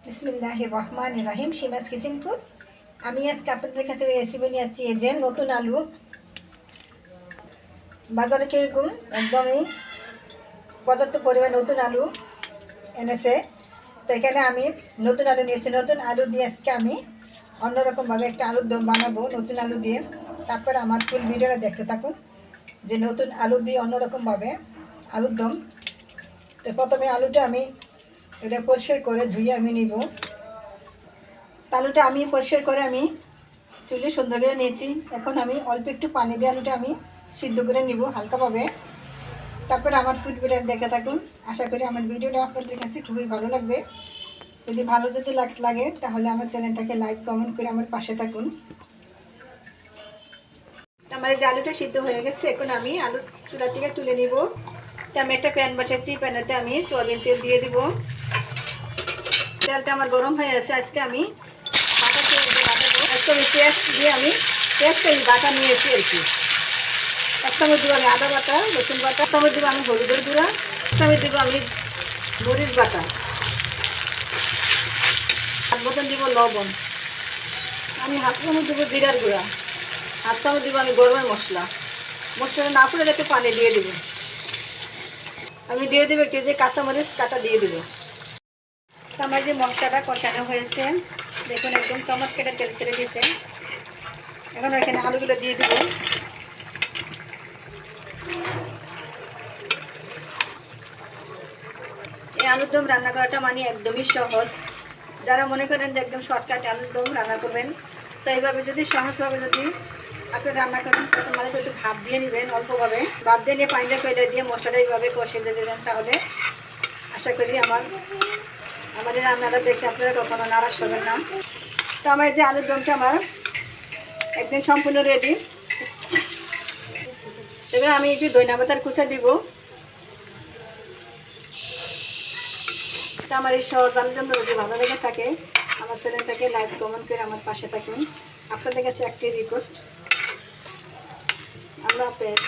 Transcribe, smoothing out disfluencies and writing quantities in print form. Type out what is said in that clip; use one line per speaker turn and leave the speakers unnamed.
বিসমিল্লাহির রহমানির রহিম। সীমাস কিচেনপুর। আমি আজকে আপনাদের কাছে রেসিপি নিয়ে আসছি এই যে নতুন আলু। বাজারে কিরকম একদমই পর্যাপ্ত পরিমাণ নতুন আলু এনেছে। তো এখানে আমি নতুন আলু নিয়েছি। নতুন আলু দিয়ে আজকে আমি অন্যরকমভাবে একটা আলুর দম বানাবো নতুন আলু দিয়ে। তারপর আমার ফুল ভিডিওটা দেখতে থাকুন যে নতুন আলু দিয়ে অন্যরকমভাবে আলুর দম। তো প্রথমে আলুটা আমি এটা পরিষ্কার করে ধুয়ে আমি নিব। আলুটা আমি পরিষ্কার করে আমি চুলে সুন্দর করে নিয়েছি। এখন আমি অল্প একটু পানি দিয়ে আলুটা আমি সিদ্ধ করে নিব হালকাভাবে। তারপরে আমার ফুড ভিডিও দেখে থাকুন। আশা করি আমার ভিডিওটা আপনাদের কাছে খুবই ভালো লাগবে। যদি ভালো লাগে তাহলে আমার চ্যানেলটাকে লাইক কমেন্ট করে আমার পাশে থাকুন। আমার এই যে আলুটা সিদ্ধ হয়ে গেছে, এখন আমি আলু চুলা থেকে তুলে নিব। তো আমি একটা প্যান বসাচ্ছি, প্যানেতে আমি সয়াবিন তেল দিয়ে দিব। তেলটা আমার গরম হয়ে আছে। আজকে আমি পেঁয়াজ দিয়ে আমি পেঁয়াজটা বাটা নিয়েছি আর কি। এক চামচ দিব আমি আদা বাটা, রসুন বাটা, এক চামচ দিব আমি হলুদের গুঁড়া, এক চামচ দিব আমি মরিচ বাটা, হাফ বোতল দিব লবণ, আমি হাফ চামচ দিব জিরার গুঁড়া, হাফ চামচ দিব আমি গরমের মশলা। মশলাটা না পড়ে একটু পানি দিয়ে দিব। আমি দিয়ে দেবো একটু যে কাঁচামরিচ কাটা দিয়ে দেবো। আমার যে মশলাটা কষানো হয়েছে দেখুন, একদম চমৎকার তেল ছেড়ে দিয়েছে। এখন এখানে আলুগুলো দিয়ে দেবো। এই আলুর দম রান্না করাটা মানে একদমই সহজ। যারা মনে করেন যে একদম শর্টকাটে আলুর দম রান্না করবেন, তো এইভাবে যদি সহজভাবে যদি আপনি রান্না করেন, তখন মানে একটু ভাপ দিয়ে নেবেন, অল্পভাবে ভাপ দিয়ে নিয়ে পানিটা ফেলে দিয়ে মশলাটা এইভাবে কষে যদি দেন, তাহলে আশা করি আমার এই রান্নাটা দেখে আপনারা কখনো নারাজ হবেন না। তো আমার যে আলুর দমটা আমার একদম সম্পূর্ণ রেডি। এবার আমি একটু ধনিয়া পাতার কুচা দিব। তো আমার এই সহজ আলুর দম যদি ভালো লেগে থাকে, আমার চ্যানেলটাকে লাইক কমেন্ট করে আমার পাশে থাকুন। আপনাদের কাছে একটি রিকোয়েস্ট। আল্লাহ হাফেজ।